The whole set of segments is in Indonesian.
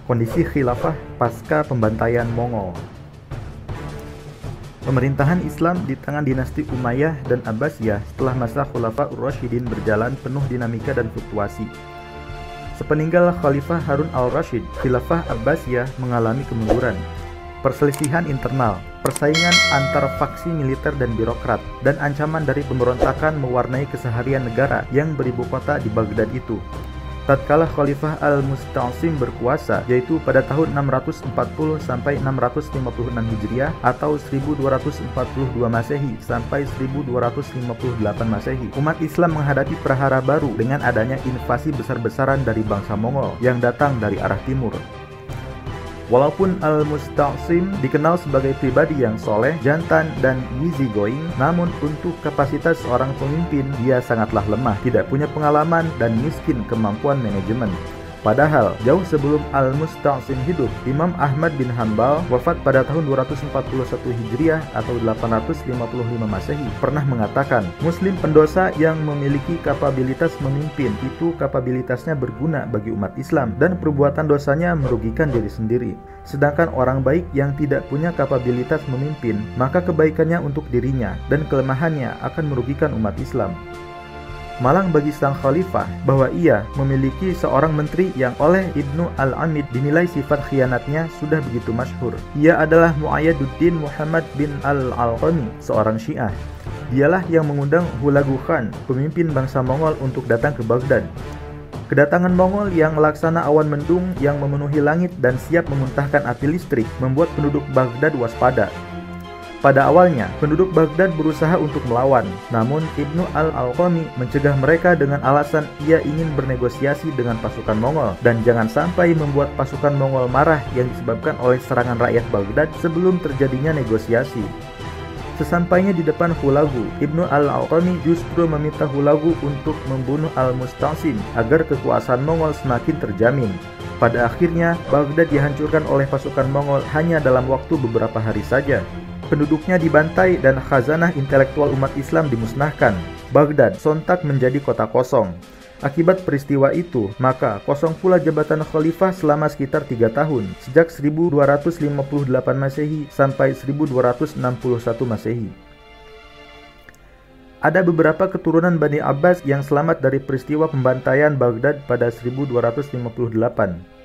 Kondisi khilafah pasca pembantaian Mongol. Pemerintahan Islam di tangan dinasti Umayyah dan Abbasiyah setelah masa Khulafaur Rasyidin berjalan penuh dinamika dan fluktuasi. Sepeninggal Khalifah Harun al-Rasyid, Khilafah Abbasiyah mengalami kemunduran, perselisihan internal, persaingan antar faksi militer dan birokrat, dan ancaman dari pemberontakan mewarnai keseharian negara yang beribu kota di Baghdad itu. Tatkala Khalifah al-Musta'sim berkuasa, yaitu pada tahun 640 sampai 656 Hijriah atau 1242 Masehi sampai 1258 Masehi, umat Islam menghadapi prahara baru dengan adanya invasi besar-besaran dari bangsa Mongol yang datang dari arah timur. Walaupun al-Musta'sim dikenal sebagai pribadi yang soleh, jantan, dan easygoing, namun untuk kapasitas seorang pemimpin, dia sangatlah lemah, tidak punya pengalaman, dan miskin kemampuan manajemen. Padahal, jauh sebelum al-Musta'sim hidup, Imam Ahmad bin Hanbal wafat pada tahun 241 Hijriah atau 855 Masehi, pernah mengatakan, Muslim pendosa yang memiliki kapabilitas memimpin itu kapabilitasnya berguna bagi umat Islam dan perbuatan dosanya merugikan diri sendiri. Sedangkan orang baik yang tidak punya kapabilitas memimpin, maka kebaikannya untuk dirinya dan kelemahannya akan merugikan umat Islam. Malang bagi sang khalifah bahwa ia memiliki seorang menteri yang oleh Ibnu Al-Amid dinilai sifat khianatnya sudah begitu masyhur. Ia adalah Mu'ayyaduddin Muhammad bin Al-Alqami, seorang Syiah. Dialah yang mengundang Hulagu Khan, pemimpin bangsa Mongol, untuk datang ke Baghdad. Kedatangan Mongol yang laksana awan mendung yang memenuhi langit dan siap memuntahkan api listrik membuat penduduk Baghdad waspada. Pada awalnya, penduduk Baghdad berusaha untuk melawan, namun Ibnu Al-Alqami mencegah mereka dengan alasan ia ingin bernegosiasi dengan pasukan Mongol dan jangan sampai membuat pasukan Mongol marah yang disebabkan oleh serangan rakyat Baghdad sebelum terjadinya negosiasi. Sesampainya di depan Hulagu, Ibnu Al-Alqami justru meminta Hulagu untuk membunuh Al-Musta'sim agar kekuasaan Mongol semakin terjamin. Pada akhirnya, Baghdad dihancurkan oleh pasukan Mongol hanya dalam waktu beberapa hari saja. Penduduknya dibantai dan khazanah intelektual umat Islam dimusnahkan. Baghdad sontak menjadi kota kosong. Akibat peristiwa itu, maka kosong pula jabatan khalifah selama sekitar 3 tahun, sejak 1258 Masehi sampai 1261 Masehi. Ada beberapa keturunan Bani Abbas yang selamat dari peristiwa pembantaian Baghdad pada 1258.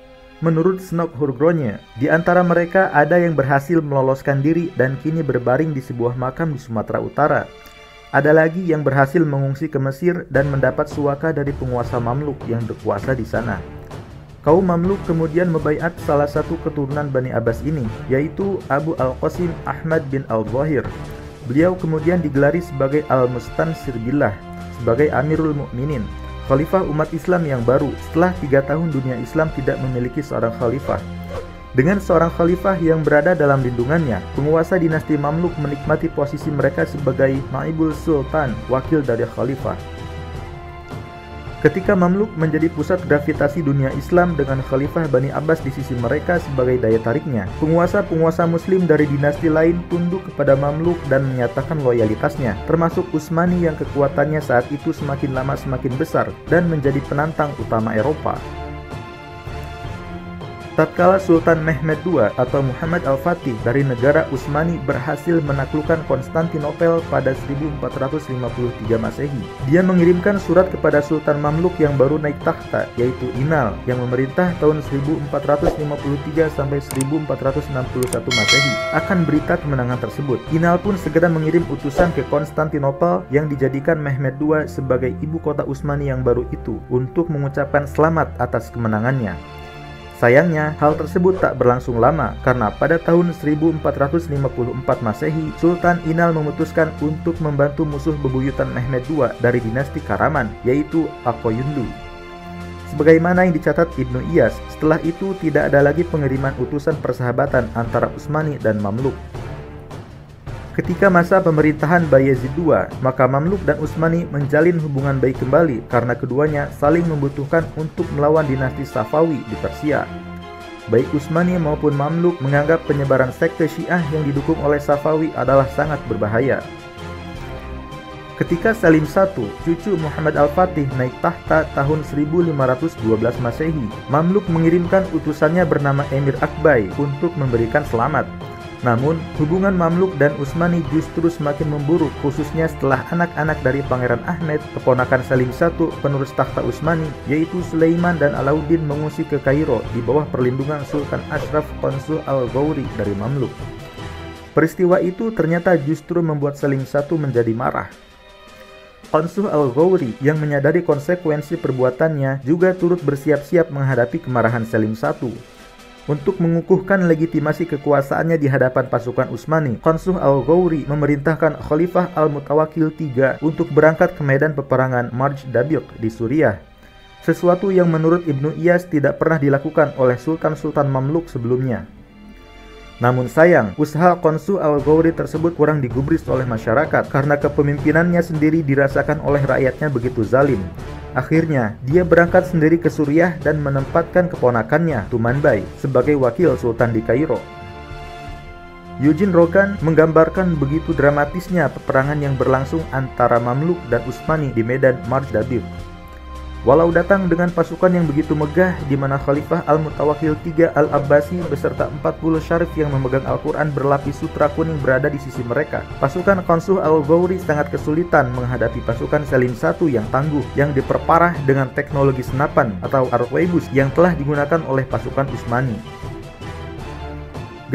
Menurut Snok Hurgronje, di antara mereka ada yang berhasil meloloskan diri dan kini berbaring di sebuah makam di Sumatera Utara. Ada lagi yang berhasil mengungsi ke Mesir dan mendapat suaka dari penguasa Mamluk yang berkuasa di sana. Kaum Mamluk kemudian membaiat salah satu keturunan Bani Abbas ini, yaitu Abu Al-Qasim Ahmad bin Al-Zahir. Beliau kemudian digelari sebagai Al-Mustansir Billah, sebagai Amirul Mukminin, Khalifah umat Islam yang baru setelah 3 tahun dunia Islam tidak memiliki seorang khalifah. Dengan seorang khalifah yang berada dalam lindungannya, penguasa dinasti Mamluk menikmati posisi mereka sebagai Naibul Sultan, wakil dari khalifah. Ketika Mamluk menjadi pusat gravitasi dunia Islam dengan Khalifah Bani Abbas di sisi mereka sebagai daya tariknya, penguasa-penguasa Muslim dari dinasti lain tunduk kepada Mamluk dan menyatakan loyalitasnya, termasuk Utsmani yang kekuatannya saat itu semakin lama semakin besar dan menjadi penantang utama Eropa. Tatkala Sultan Mehmed II atau Muhammad Al-Fatih dari negara Utsmani berhasil menaklukkan Konstantinopel pada 1453 Masehi, dia mengirimkan surat kepada Sultan Mamluk yang baru naik takhta, yaitu Inal, yang memerintah tahun 1453 sampai 1461 Masehi, akan berita kemenangan tersebut. Inal pun segera mengirim utusan ke Konstantinopel yang dijadikan Mehmed II sebagai ibu kota Utsmani yang baru itu untuk mengucapkan selamat atas kemenangannya. Sayangnya, hal tersebut tak berlangsung lama karena pada tahun 1454 Masehi, Sultan Inal memutuskan untuk membantu musuh bebuyutan Mehmed II dari dinasti Karaman, yaitu Akoyunlu. Sebagaimana yang dicatat Ibnu Iyas, setelah itu tidak ada lagi pengiriman utusan persahabatan antara Utsmani dan Mamluk. Ketika masa pemerintahan Bayezid II, maka Mamluk dan Utsmani menjalin hubungan baik kembali karena keduanya saling membutuhkan untuk melawan dinasti Safawi di Persia. Baik Utsmani maupun Mamluk menganggap penyebaran sekte Syiah yang didukung oleh Safawi adalah sangat berbahaya. Ketika Salim I, cucu Muhammad Al-Fatih naik tahta tahun 1512 Masehi, Mamluk mengirimkan utusannya bernama Emir Akbai untuk memberikan selamat. Namun, hubungan Mamluk dan Utsmani justru semakin memburuk, khususnya setelah anak-anak dari Pangeran Ahmed, keponakan Salim I, penerus takhta Utsmani, yaitu Sulaiman dan Alauddin mengungsi ke Kairo di bawah perlindungan Sultan Ashraf Qansuh Al-Ghawri dari Mamluk. Peristiwa itu ternyata justru membuat Salim I menjadi marah. Qansuh Al-Ghawri yang menyadari konsekuensi perbuatannya juga turut bersiap-siap menghadapi kemarahan Salim I. Untuk mengukuhkan legitimasi kekuasaannya di hadapan pasukan Utsmani, Qansuh Al-Ghawri memerintahkan Khalifah Al-Mutawakkil III untuk berangkat ke medan peperangan Marj Dabiq di Suriah. Sesuatu yang menurut Ibnu Iyas tidak pernah dilakukan oleh sultan-sultan Mamluk sebelumnya. Namun sayang, usaha Qansuh Al-Ghawri tersebut kurang digubris oleh masyarakat karena kepemimpinannya sendiri dirasakan oleh rakyatnya begitu zalim. Akhirnya, dia berangkat sendiri ke Suriah dan menempatkan keponakannya, Tumanbay, sebagai wakil sultan di Kairo. Eugene Rogan menggambarkan begitu dramatisnya peperangan yang berlangsung antara Mamluk dan Utsmani di medan Marj Dabiq. Walau datang dengan pasukan yang begitu megah, di mana Khalifah Al-Mutawakkil III Al-Abbasi beserta 40 syarif yang memegang Al-Quran berlapis sutra kuning berada di sisi mereka, pasukan Qansuh Al-Ghawri sangat kesulitan menghadapi pasukan Salim I yang tangguh, yang diperparah dengan teknologi senapan atau arquebus yang telah digunakan oleh pasukan Utsmani.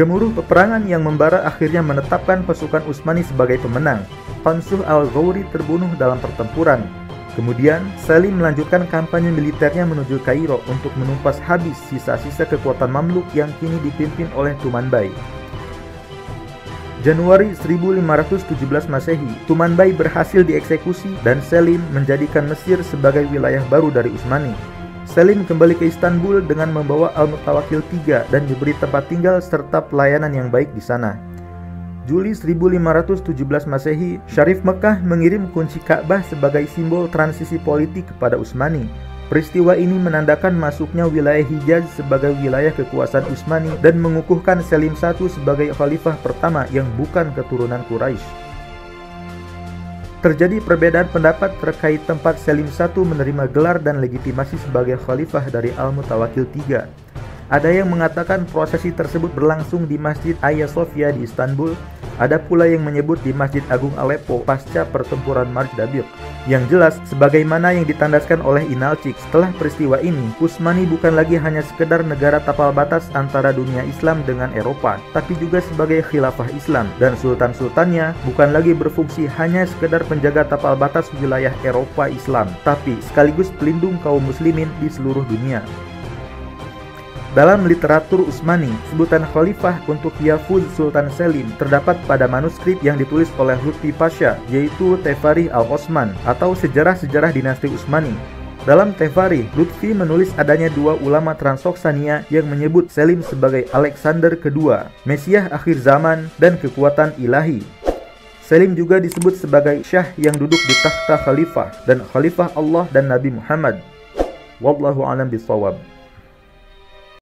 Gemuruh peperangan yang membara akhirnya menetapkan pasukan Utsmani sebagai pemenang. Qansuh Al-Ghawri terbunuh dalam pertempuran. Kemudian, Salim melanjutkan kampanye militernya menuju Kairo untuk menumpas habis sisa-sisa kekuatan Mamluk yang kini dipimpin oleh Tumanbay. Januari 1517 Masehi, Tumanbay berhasil dieksekusi dan Salim menjadikan Mesir sebagai wilayah baru dari Utsmani. Salim kembali ke Istanbul dengan membawa Al-Mutawakkil III dan diberi tempat tinggal serta pelayanan yang baik di sana. Juli 1517 Masehi, Syarif Mekah mengirim kunci Ka'bah sebagai simbol transisi politik kepada Utsmani. Peristiwa ini menandakan masuknya wilayah Hijaz sebagai wilayah kekuasaan Utsmani dan mengukuhkan Salim I sebagai khalifah pertama yang bukan keturunan Quraisy. Terjadi perbedaan pendapat terkait tempat Salim I menerima gelar dan legitimasi sebagai khalifah dari Al-Mutawakkil III. Ada yang mengatakan prosesi tersebut berlangsung di Masjid Hagia Sophia di Istanbul. Ada pula yang menyebut di Masjid Agung Aleppo pasca pertempuran Marj Dabiq. Yang jelas, sebagaimana yang ditandaskan oleh Inalcik, setelah peristiwa ini, Utsmani bukan lagi hanya sekedar negara tapal batas antara dunia Islam dengan Eropa, tapi juga sebagai khilafah Islam, dan sultan-sultannya bukan lagi berfungsi hanya sekedar penjaga tapal batas wilayah Eropa Islam, tapi sekaligus pelindung kaum muslimin di seluruh dunia. Dalam literatur Utsmani, sebutan khalifah untuk Yafuz Sultan Salim terdapat pada manuskrip yang ditulis oleh Lutfi Pasha, yaitu Tefarih Al-Osman atau Sejarah-Sejarah Dinasti Utsmani. Dalam Tefarih, Lutfi menulis adanya dua ulama Transoksania yang menyebut Salim sebagai Alexander II, Mesiah akhir zaman dan kekuatan ilahi. Salim juga disebut sebagai Syah yang duduk di takhta khalifah dan khalifah Allah dan Nabi Muhammad. Wallahu a'lam bishawab.